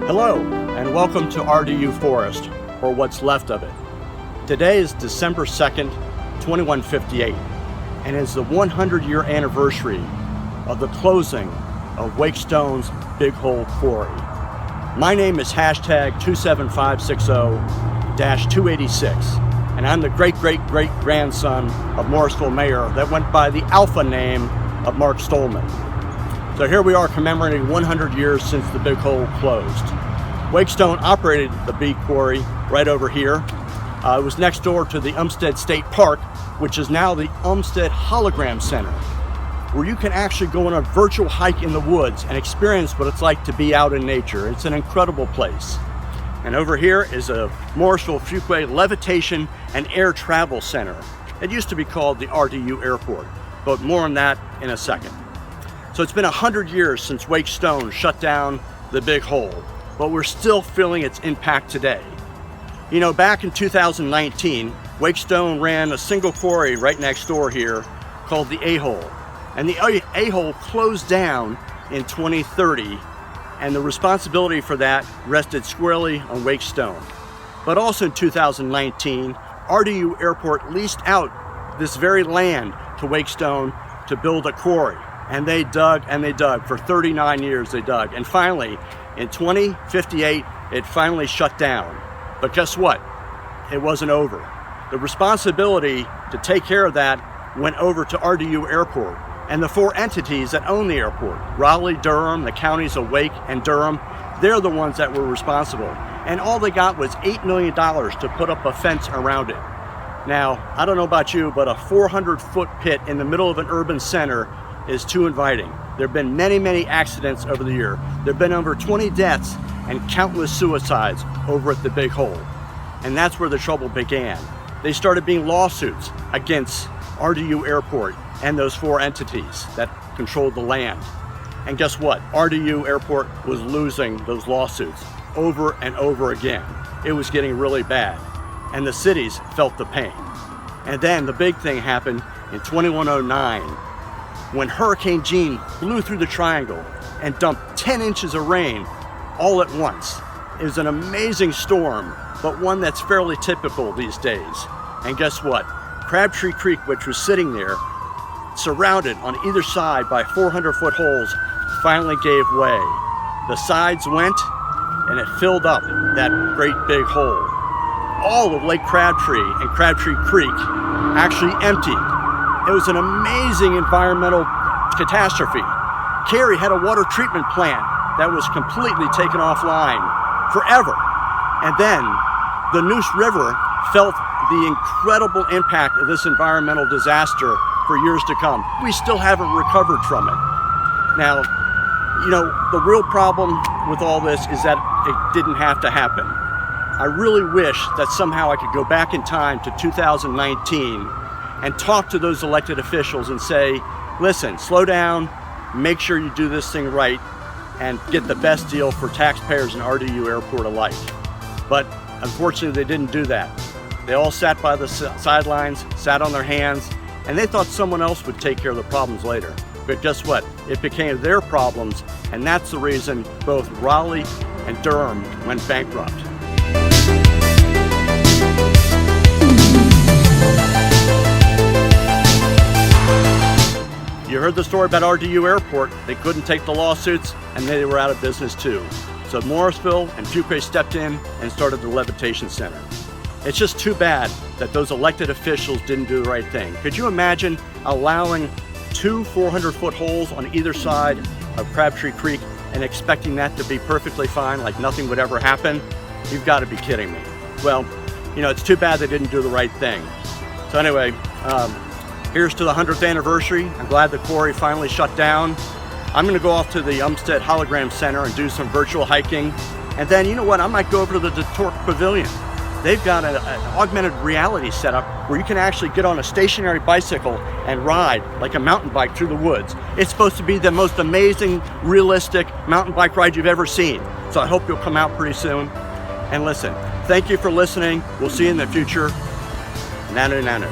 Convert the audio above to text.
Hello, and welcome to RDU Forest, or what's left of it. Today is December 2nd, 2158, and is the 100-year anniversary of the closing of Wake Stone's Big Hole Quarry. My name is #27560-286, and I'm the great-great-great-grandson of Morrisville Mayor that went by the alpha name of Mark Stolman. So here we are commemorating 100 years since the Big Hole closed. Wake Stone operated the Big Quarry right over here. It was next door to the Umstead State Park, which is now the Umstead Hologram Center, where you can actually go on a virtual hike in the woods and experience what it's like to be out in nature. It's an incredible place. And over here is a Morrisville Fuquay Levitation and Air Travel Center. It used to be called the RDU Airport, but more on that in a second. So it's been 100 years since Wake Stone shut down the Big Hole, but we're still feeling its impact today. You know, back in 2019, Wake Stone ran a single quarry right next door here called the A-Hole. And the A-Hole closed down in 2030, and the responsibility for that rested squarely on Wake Stone. But also in 2019, RDU Airport leased out this very land to Wake Stone to build a quarry. And they dug and they dug. For 39 years they dug. And finally, in 2058, it finally shut down. But guess what? It wasn't over. The responsibility to take care of that went over to RDU Airport and the four entities that own the airport. Raleigh, Durham, the counties of Wake and Durham, they're the ones that were responsible. And all they got was $8 million to put up a fence around it. Now, I don't know about you, but a 400-foot pit in the middle of an urban center is too inviting. There have been many, many accidents over the year. There have been over 20 deaths and countless suicides over at the Big Hole. And that's where the trouble began. They started being lawsuits against RDU Airport and those four entities that controlled the land. And guess what? RDU Airport was losing those lawsuits over and over again. It was getting really bad, and the cities felt the pain. And then the big thing happened in 2109, when Hurricane Jeanne blew through the triangle and dumped 10 inches of rain all at once. It was an amazing storm, but one that's fairly typical these days. And guess what? Crabtree Creek, which was sitting there, surrounded on either side by 400-foot holes, finally gave way. The sides went, and it filled up that great big hole. All of Lake Crabtree and Crabtree Creek actually emptied. It was an amazing environmental catastrophe. Cary had a water treatment plant that was completely taken offline forever. And then the Neuse River felt the incredible impact of this environmental disaster for years to come. We still haven't recovered from it. Now, you know, the real problem with all this is that it didn't have to happen. I really wish that somehow I could go back in time to 2019 and talk to those elected officials and say, listen, slow down, make sure you do this thing right, and get the best deal for taxpayers and RDU Airport alike. But unfortunately, they didn't do that. They all sat by the sidelines, sat on their hands, and they thought someone else would take care of the problems later. But guess what? It became their problems, and that's the reason both Raleigh and Durham went bankrupt. You heard the story about RDU Airport. They couldn't take the lawsuits, and they were out of business too. So Morrisville and Fuquay stepped in and started the Levitation Center. It's just too bad that those elected officials didn't do the right thing. Could you imagine allowing two 400-foot holes on either side of Crabtree Creek and expecting that to be perfectly fine, like nothing would ever happen? You've got to be kidding me. Well, you know, it's too bad they didn't do the right thing. So anyway, here's to the 100th anniversary. I'm glad the quarry finally shut down. I'm going to go off to the Umstead Hologram Center and do some virtual hiking. And then, you know what, I might go over to the DeTorque Pavilion. They've got an augmented reality setup where you can actually get on a stationary bicycle and ride like a mountain bike through the woods. It's supposed to be the most amazing, realistic mountain bike ride you've ever seen. So I hope you'll come out pretty soon. And listen, thank you for listening. We'll see you in the future. Nanu nanu.